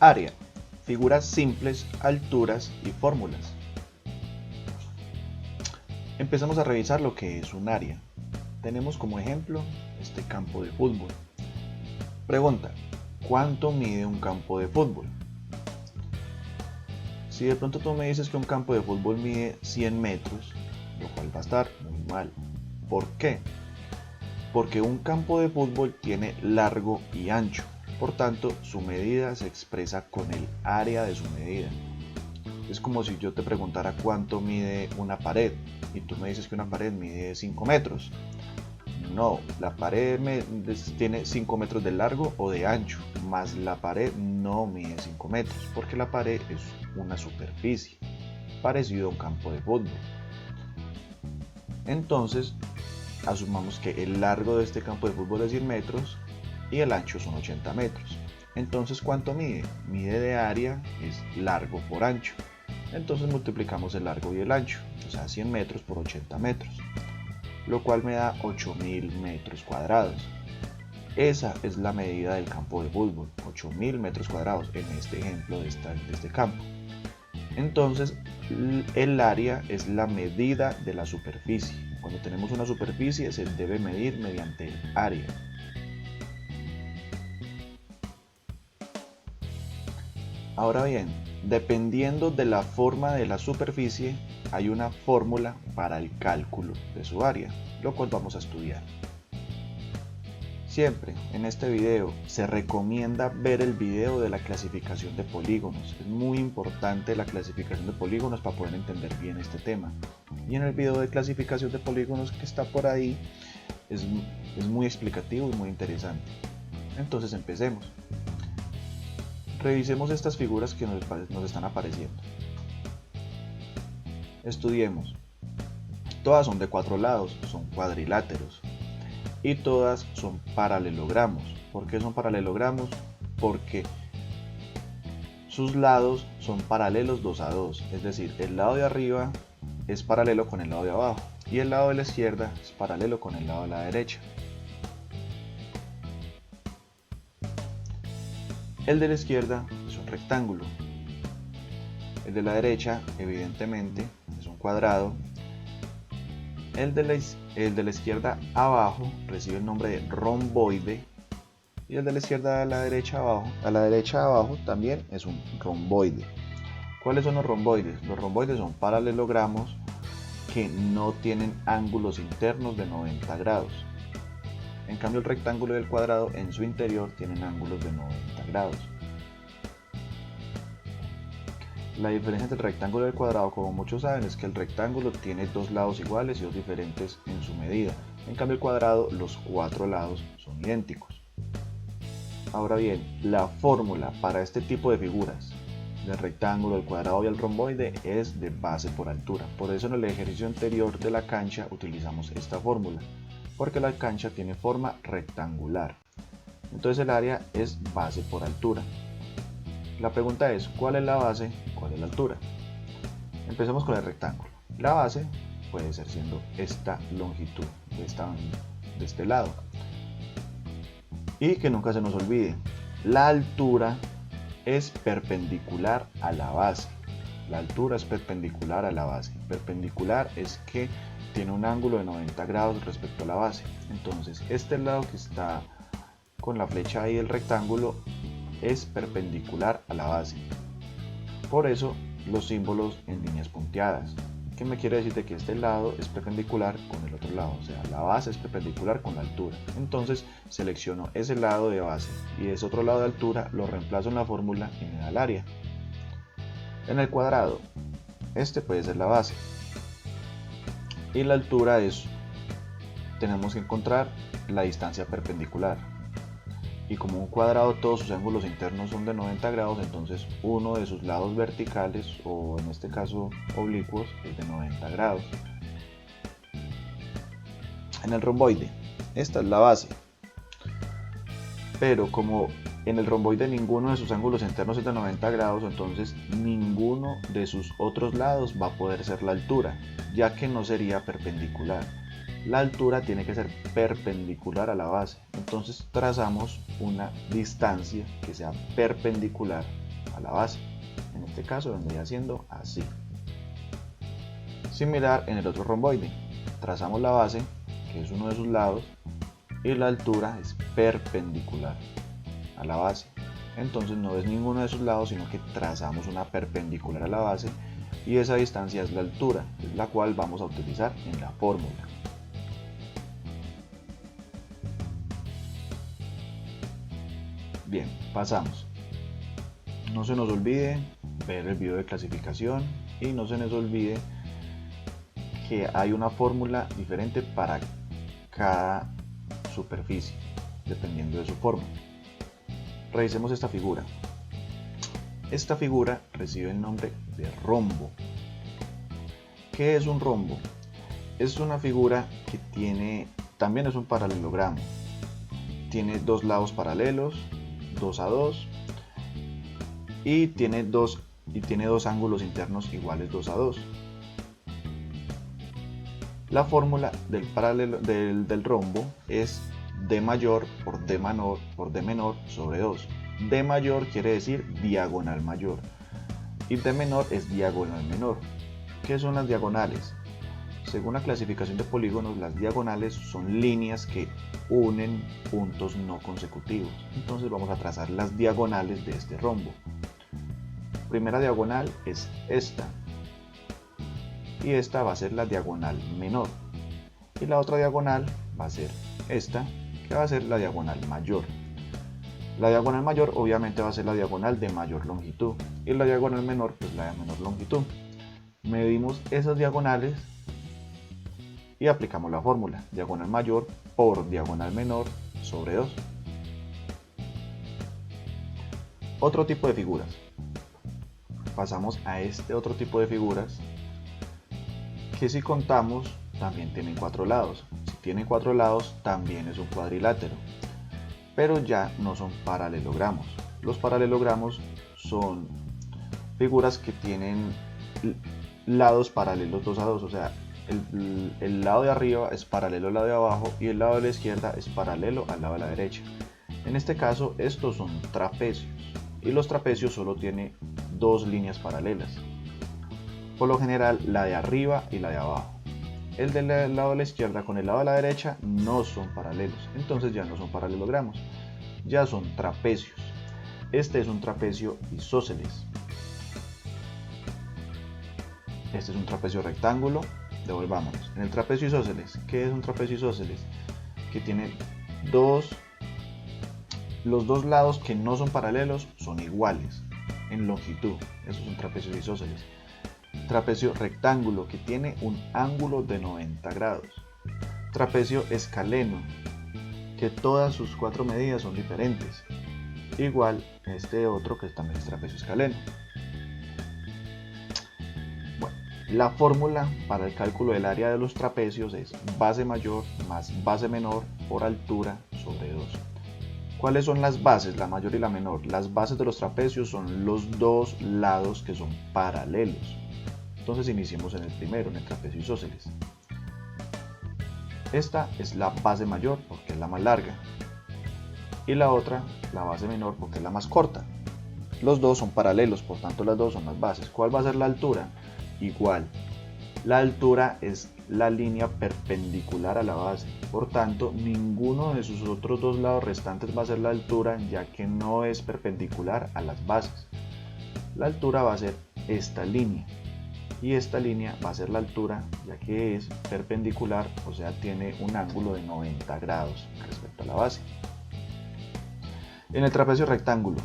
Área, figuras simples, alturas y fórmulas. Empezamos a revisar lo que es un área. Tenemos como ejemplo este campo de fútbol. Pregunta, ¿cuánto mide un campo de fútbol? Si de pronto tú me dices que un campo de fútbol mide 100 metros, lo cual va a estar muy mal. ¿Por qué? Porque un campo de fútbol tiene largo y ancho. Por tanto, su medida se expresa con el área de su medida. Es como si yo te preguntara cuánto mide una pared y tú me dices que una pared mide 5 metros. No, la pared tiene 5 metros de largo o de ancho, más la pared no mide 5 metros, porque la pared es una superficie, parecido a un campo de fútbol. Entonces, asumamos que el largo de este campo de fútbol es 100 metros y el ancho son 80 metros. Entonces, ¿cuánto mide? Mide de área es largo por ancho. Entonces multiplicamos el largo y el ancho, o sea 100 metros por 80 metros, lo cual me da 8000 metros cuadrados. Esa es la medida del campo de fútbol, 8000 metros cuadrados en este ejemplo de este campo. Entonces, el área es la medida de la superficie. Cuando tenemos una superficie se debe medir mediante el área. Ahora bien, dependiendo de la forma de la superficie, hay una fórmula para el cálculo de su área, lo cual vamos a estudiar. Siempre en este video se recomienda ver el video de la clasificación de polígonos. Es muy importante la clasificación de polígonos para poder entender bien este tema. Y en el video de clasificación de polígonos que está por ahí es muy explicativo y muy interesante. Entonces empecemos. Revisemos estas figuras que nos están apareciendo. Estudiemos. Todas son de 4 lados, son cuadriláteros. Y todas son paralelogramos. ¿Por qué son paralelogramos? Porque sus lados son paralelos 2 a 2. Es decir, el lado de arriba es paralelo con el lado de abajo. Y el lado de la izquierda es paralelo con el lado de la derecha. El de la izquierda es un rectángulo. El de la derecha, evidentemente, es un cuadrado. El de la izquierda abajo recibe el nombre de romboide. Y el de la izquierda a la derecha abajo también es un romboide. ¿Cuáles son los romboides? Los romboides son paralelogramos que no tienen ángulos internos de 90 grados. En cambio, el rectángulo y el cuadrado en su interior tienen ángulos de 90 grados. La diferencia entre el rectángulo y el cuadrado, como muchos saben, es que el rectángulo tiene dos lados iguales y dos diferentes en su medida. En cambio, el cuadrado, los 4 lados son idénticos. Ahora bien, la fórmula para este tipo de figuras, del rectángulo, el cuadrado y el romboide, es de base por altura. Por eso en el ejercicio anterior de la cancha utilizamos esta fórmula, porque la cancha tiene forma rectangular. Entonces el área es base por altura. La pregunta es, ¿cuál es la base y cuál es la altura? Empecemos con el rectángulo. La base puede ser siendo esta longitud de este lado. Y que nunca se nos olvide, la altura es perpendicular a la base. La altura es perpendicular a la base. Perpendicular es que tiene un ángulo de 90 grados respecto a la base. Entonces, este lado que está con la flecha ahí del rectángulo es perpendicular a la base. Por eso, los símbolos en líneas punteadas. ¿Qué me quiere decir? De que este lado es perpendicular con el otro lado, o sea, la base es perpendicular con la altura. Entonces selecciono ese lado de base y ese otro lado de altura lo reemplazo en la fórmula y me da el área. En el cuadrado, este puede ser la base y la altura tenemos que encontrar la distancia perpendicular. Y como un cuadrado todos sus ángulos internos son de 90 grados, entonces uno de sus lados verticales, o en este caso oblicuos, es de 90 grados. En el romboide, esta es la base, pero como en el romboide ninguno de sus ángulos internos es de 90 grados, entonces ninguno de sus otros lados va a poder ser la altura, ya que no sería perpendicular. La altura tiene que ser perpendicular a la base. Entonces trazamos una distancia que sea perpendicular a la base. En este caso vendría siendo así. Similar en el otro romboide. Trazamos la base, que es uno de sus lados, y la altura es perpendicular a la base. Entonces no es ninguno de sus lados, sino que trazamos una perpendicular a la base, y esa distancia es la altura, la cual vamos a utilizar en la fórmula. Bien, pasamos. No se nos olvide ver el video de clasificación y no se nos olvide que hay una fórmula diferente para cada superficie, dependiendo de su forma. Revisemos esta figura. Esta figura recibe el nombre de rombo. ¿Qué es un rombo? Es una figura que también es un paralelogramo. Tiene dos lados paralelos, 2 a 2, y tiene dos ángulos internos iguales 2 a 2. La fórmula del rombo es D mayor por D menor sobre 2. D mayor quiere decir diagonal mayor y D menor es diagonal menor. ¿Qué son las diagonales? Según la clasificación de polígonos, las diagonales son líneas que unen puntos no consecutivos. Entonces vamos a trazar las diagonales de este rombo. Primera diagonal es esta, y esta va a ser la diagonal menor, y la otra diagonal va a ser esta, que va a ser la diagonal mayor. La diagonal mayor obviamente va a ser la diagonal de mayor longitud, y la diagonal menor pues la de menor longitud. Medimos esas diagonales y aplicamos la fórmula: diagonal mayor por diagonal menor sobre 2. Otro tipo de figuras. Pasamos a este otro tipo de figuras que, si contamos, también tienen 4 lados. Si tiene 4 lados, también es un cuadrilátero, pero ya no son paralelogramos. Los paralelogramos son figuras que tienen lados paralelos 2 a 2, o sea, el lado de arriba es paralelo al lado de abajo y el lado de la izquierda es paralelo al lado de la derecha. En este caso, estos son trapecios, y los trapecios solo tienen 2 líneas paralelas. Por lo general, la de arriba y la de abajo. El del lado de la izquierda con el lado de la derecha no son paralelos, entonces ya no son paralelogramos, ya son trapecios. Este es un trapecio isósceles. Este es un trapecio rectángulo. Devolvámonos. En el trapecio isósceles, ¿qué es un trapecio isósceles? Que tiene los dos lados que no son paralelos son iguales en longitud. Eso es un trapecio isósceles. Trapecio rectángulo, que tiene un ángulo de 90 grados. Trapecio escaleno, que todas sus 4 medidas son diferentes. Igual este otro, que también es trapecio escaleno. Bueno, la fórmula para el cálculo del área de los trapecios es base mayor más base menor por altura sobre 2. ¿Cuáles son las bases, la mayor y la menor? Las bases de los trapecios son los dos lados que son paralelos. Entonces iniciemos en el primero, en el trapecio isósceles. Esta es la base mayor porque es la más larga, y la otra, la base menor, porque es la más corta. Los dos son paralelos, por tanto las dos son las bases. ¿Cuál va a ser la altura? Igual. La altura es la línea perpendicular a la base, por tanto ninguno de sus otros dos lados restantes va a ser la altura, ya que no es perpendicular a las bases. La altura va a ser esta línea, y esta línea va a ser la altura, ya que es perpendicular, o sea, tiene un ángulo de 90 grados respecto a la base. En el trapecio rectángulo,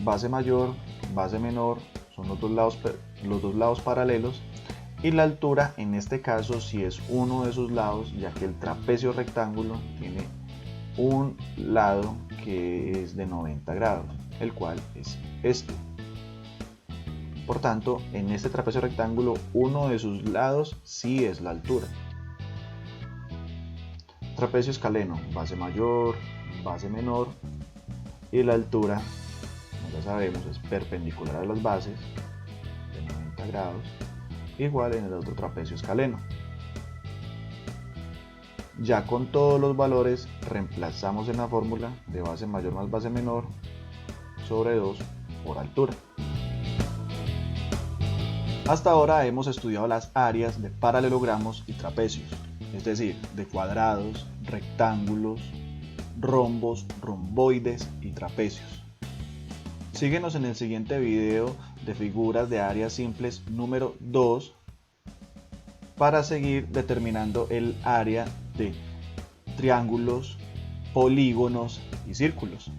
base mayor, base menor, son los dos lados paralelos, y la altura en este caso sí es uno de sus lados, ya que el trapecio rectángulo tiene un lado que es de 90 grados, el cual es este. Por tanto, en este trapecio rectángulo, uno de sus lados sí es la altura. Trapecio escaleno, base mayor, base menor, y la altura, como ya sabemos, es perpendicular a las bases de 90 grados, igual en el otro trapecio escaleno. Ya con todos los valores reemplazamos en la fórmula de base mayor más base menor sobre 2 por altura. Hasta ahora hemos estudiado las áreas de paralelogramos y trapecios, es decir, de cuadrados, rectángulos, rombos, romboides y trapecios. Síguenos en el siguiente video de figuras de áreas simples número 2 para seguir determinando el área de triángulos, polígonos y círculos.